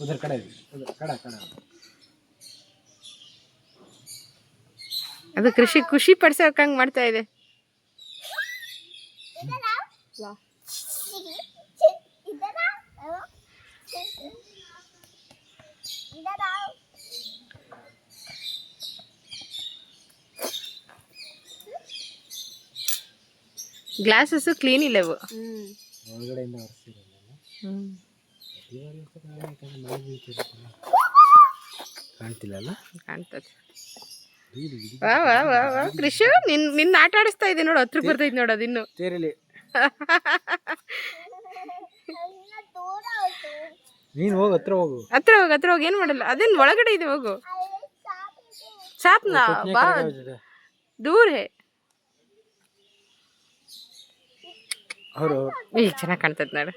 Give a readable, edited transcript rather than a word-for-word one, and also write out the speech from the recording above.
उधर कड़ा उधर कड़ा कड़ा ಅದು ಕೃಷಿ ಖುಷಿ ಪಡಿಸೋಕಂಗೆ ಮಾಡ್ತಾ ಇದೆ. ಗ್ಲಾಸಸ್ ಕ್ಲೀನ್ ಇಲ್ಲ ಇವು. ಒಳಗಡೆಯಿಂದ ಒರೆಸಿರಲ್ಲ. ಕಾಣ್ತಿಲ್ಲ ಕಾಣ್ತದೆ. ವಾ ವಾ ವಾ ವಾ ಕೃಷಿ ನಿನ್ನ ಆಟ ಆಡಿಸ್ತಾ ಇದೆ ನೋಡು. ಹತ್ರಕ್ಕೆ ಬರ್ತೈತೆ ನೋಡು ಅದಿನ್ನು. ತೇರಲಿ ನೀನು ಹೋಗು, ಹತ್ರ ಹೋಗು. ಹತ್ರ ಹೋಗಿ ಏನು ಮಾಡಲ್ಲ. ಅದೇನು ಒಳಗಡೆ ಇದೆ, ಹೋಗು. ಸಾಪ್ನಾ ಬಾ ದೂರ ಹೇ. ಅವರು ಈಗ ಚೆನ್ನಾಗಿ ಕಾಣ್ತದೆ ನೋಡು.